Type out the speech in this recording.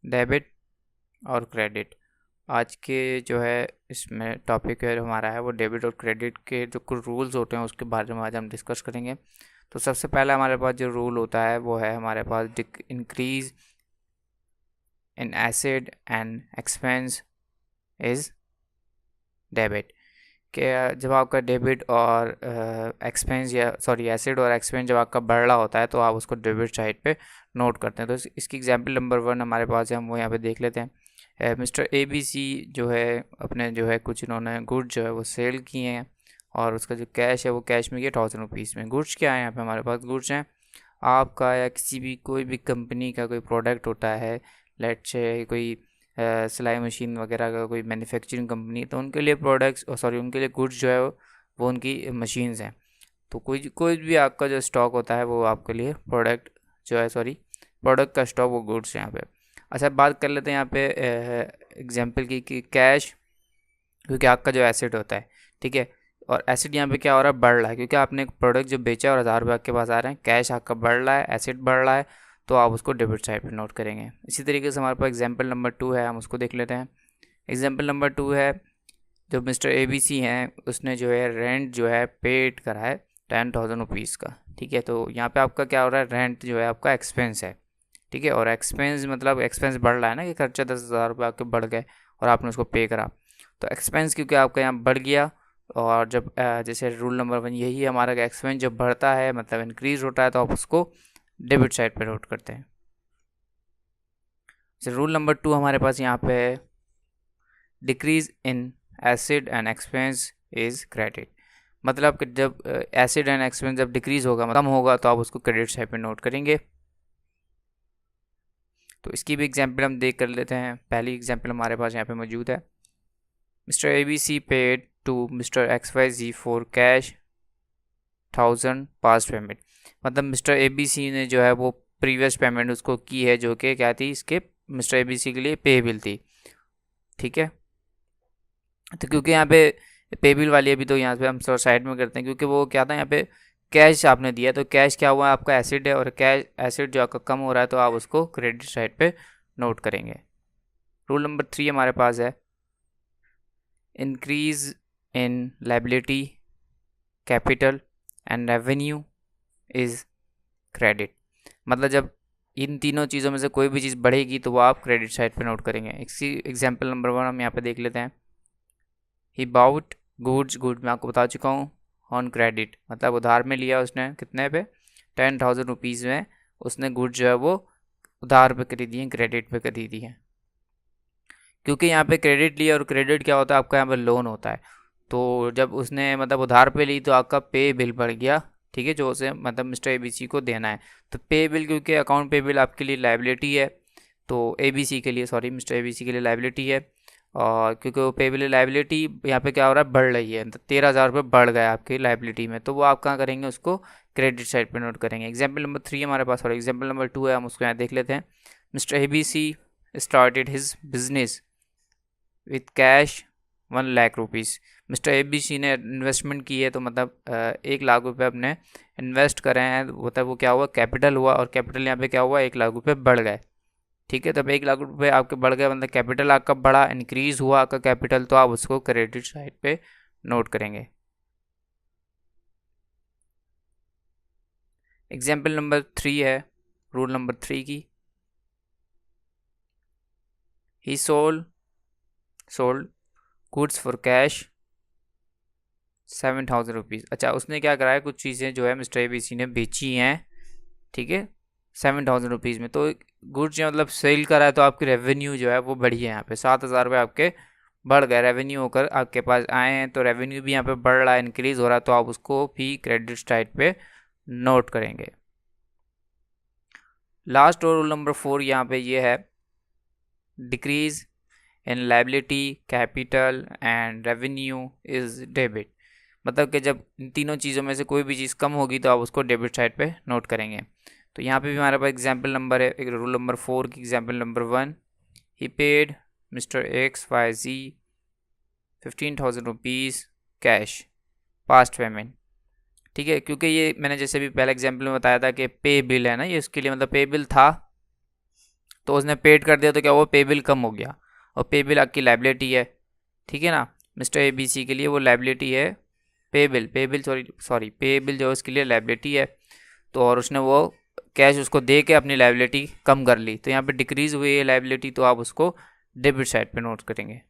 Debit और credit. आज के जो है इसमें टॉपिक है हमारा है वो डेबिट और क्रेडिट के जो कुछ रूल्स होते हैं उसके बारे में आज हम डिस्कस करेंगे। तो सबसे पहला हमारे पास जो रूल होता है वो है हमारे पास increase in asset and expense is debit. कि जब आपका डेबिट और एक्सपेंस या सॉरी एसिड और एक्सपेंस जब आपका बढ़ रहा होता है तो आप उसको डेबिट साइड पे नोट करते हैं। तो इसकी एग्जांपल नंबर 1 हमारे पास है, हम वो यहाँ पे देख लेते हैं। मिस्टर ए बी सी जो है अपने जो है कुछ इन्होंने गुड्स जो है वो सेल किए हैं और उसका जो कैश है वो कैश में किया 1000 रुपीज़ में। गुड्स क्या है यहाँ पे हमारे पास? गुड्स हैं आपका या किसी भी कोई भी कंपनी का कोई प्रोडक्ट होता है, लेट्स से कोई सिलाई मशीन वगैरह का कोई मैन्युफैक्चरिंग कंपनी, तो उनके लिए प्रोडक्ट्स सॉरी उनके लिए गुड्स जो है वो उनकी मशीन्स हैं। तो कोई भी आपका जो स्टॉक होता है वो आपके लिए प्रोडक्ट जो है सॉरी प्रोडक्ट का स्टॉक वो गुड्स है यहाँ पे। अच्छा, बात कर लेते हैं यहाँ पे एग्जांपल की कि कैश, क्योंकि आपका जो एसेट होता है, ठीक है, और एसेट यहाँ पे क्या हो रहा है? बढ़ रहा है, क्योंकि आपने एक प्रोडक्ट जो बेचा और 1000 रुपये आपके पास आ रहे हैं, कैश आपका बढ़ रहा है, एसेट बढ़ रहा है, तो आप उसको डेबिट साइड पे नोट करेंगे। इसी तरीके से हमारे पास एग्जांपल नंबर 2 है, हम उसको देख लेते हैं। एग्जांपल नंबर 2 है, जो मिस्टर ए बी सी हैं उसने जो है रेंट जो है पेड करा है 10,000 रुपीज़ का, ठीक है। तो यहाँ पे आपका क्या हो रहा है? रेंट जो है आपका एक्सपेंस है, ठीक है, और एक्सपेंस मतलब एक्सपेंस बढ़ रहा है ना, कि खर्चा 10,000 रुपये आपके बढ़ गए और आपने उसको पे करा। तो एक्सपेंस क्योंकि आपका यहाँ बढ़ गया, और जब जैसे रूल नंबर 1 यही है हमारा, एक्सपेंस जब बढ़ता है मतलब इंक्रीज होता है तो आप उसको डेबिट साइड पे नोट करते हैं। जैसे रूल नंबर 2 हमारे पास यहाँ पे है, decrease in asset and expense is credit. मतलब कि जब एसिड एंड एक्सपेंस जब डिक्रीज होगा मतलब कम होगा तो आप उसको क्रेडिट साइड पे नोट करेंगे। तो इसकी भी एग्जांपल हम देख कर लेते हैं। पहली एग्जांपल हमारे पास यहाँ पे मौजूद है। Mister A B C paid to mister X Y Z for cash 1000 past payment. मतलब मिस्टर ए बी सी ने जो है वो प्रीवियस पेमेंट उसको की है, जो कि क्या थी, इसके मिस्टर ए बी सी के लिए पे बिल थी, ठीक है। तो क्योंकि यहाँ पे पे बिल वाली अभी तो यहाँ पे हम साइड में करते हैं, क्योंकि वो क्या था, यहाँ पे कैश आपने दिया, तो कैश क्या हुआ आपका एसिड है, और कैश एसिड जो आपका कम हो रहा है तो आप उसको क्रेडिट साइड पे नोट करेंगे। रूल नंबर 3 हमारे पास है, increase in liability capital and revenue is credit. मतलब जब इन तीनों चीज़ों में से कोई भी चीज़ बढ़ेगी तो वो आप क्रेडिट साइड पे नोट करेंगे। इसी एग्जांपल नंबर 1 हम यहाँ पे देख लेते हैं। ही बाउट गुड्स मैं आपको बता चुका हूँ ऑन क्रेडिट, मतलब उधार में लिया उसने, कितने पे? 10,000 रुपीज़ में उसने गुड्स जो है वो उधार पे खरीदी है, क्रेडिट पे खरीदी है। क्योंकि यहाँ पे क्रेडिट लिया, और क्रेडिट क्या होता है आपका, यहाँ पे लोन होता है। तो जब उसने मतलब उधार पे ली तो आपका पे बिल बढ़ गया, ठीक है, जो उसे मतलब मिस्टर ए बी सी को देना है। तो पे बिल, क्योंकि अकाउंट पे बिल आपके लिए लायबिलिटी है, तो ए बी सी के लिए sorry mister A B C के लिए लायबिलिटी है, और क्योंकि वो पे बिल लायबिलिटी यहाँ पे क्या हो रहा है, बढ़ रही है, तो 13,000 रुपये बढ़ गए आपकी लायबिलिटी में, तो वो आप कहाँ करेंगे? उसको क्रेडिट साइड पे नोट करेंगे। एग्जाम्पल नंबर 3 हमारे पास, और एग्जाम्पल नंबर 2 है, हम उसको यहाँ देख लेते हैं। Mister A B C started his business with cash 1,00,000 rupees. Mister A B C ने इन्वेस्टमेंट की है, तो मतलब 1,00,000 रुपये अपने इन्वेस्ट करें हैं, मतलब वो क्या हुआ, कैपिटल हुआ, और कैपिटल यहाँ पे क्या हुआ, 1,00,000 रुपये बढ़ गए, ठीक है। तब 1,00,000 रुपये आपके बढ़ गए, मतलब कैपिटल आपका बढ़ा, इंक्रीज हुआ आपका कैपिटल, तो आप उसको क्रेडिट साइड पे नोट करेंगे। एग्जाम्पल नंबर 3 है, रूल नंबर 3 की, ही sold goods for cash 7,000 rupees. अच्छा, उसने क्या कराया, कुछ चीज़ें जो है मिस्टर ए बी सी ने बेची हैं, ठीक है, 7,000 रुपीज़ में। तो गुड्स जो मतलब सेल करा है, तो आपकी रेवेन्यू जो है वो बढ़ी है, यहाँ पे 7,000 रुपये आपके बढ़ गए, रेवेन्यू होकर आपके पास आए हैं, तो रेवेन्यू भी यहाँ पे बढ़ रहा है, इंक्रीज़ हो रहा है, तो आप उसको भी क्रेडिट साइड पे नोट करेंगे। लास्ट और रूल नंबर 4 यहाँ पे ये है, decrease in liability capital and revenue is debit. मतलब कि जब इन तीनों चीज़ों में से कोई भी चीज़ कम होगी तो आप उसको डेबिट साइड पे नोट करेंगे। तो यहाँ पे भी हमारे पास एग्जाम्पल नंबर है, एक रूल नंबर 4 की एग्जाम्पल नंबर 1, ही पेड मिस्टर एक्स वाई जी 15,000 रुपीज़ कैश पास्ट पेमेंट, ठीक है। क्योंकि ये मैंने जैसे भी पहले एग्जाम्पल में बताया था कि पे बिल है ना, ये उसके लिए मतलब पे बिल था, तो उसने पेड कर दिया तो क्या हुआ, पे बिल कम हो गया, और पे बिल आपकी लाइबिलिटी है, ठीक है ना। मिस्टर ए बी सी के लिए वो लाइबिलिटी है, पे बिल सॉरी पे बिल जो है उसके लिए लाइबिलिटी है। तो और उसने वो कैश उसको दे के अपनी लाइबिलिटी कम कर ली, तो यहाँ पे डिक्रीज हुई है लाइबिलिटी, तो आप उसको डेबिट साइड पे नोट करेंगे।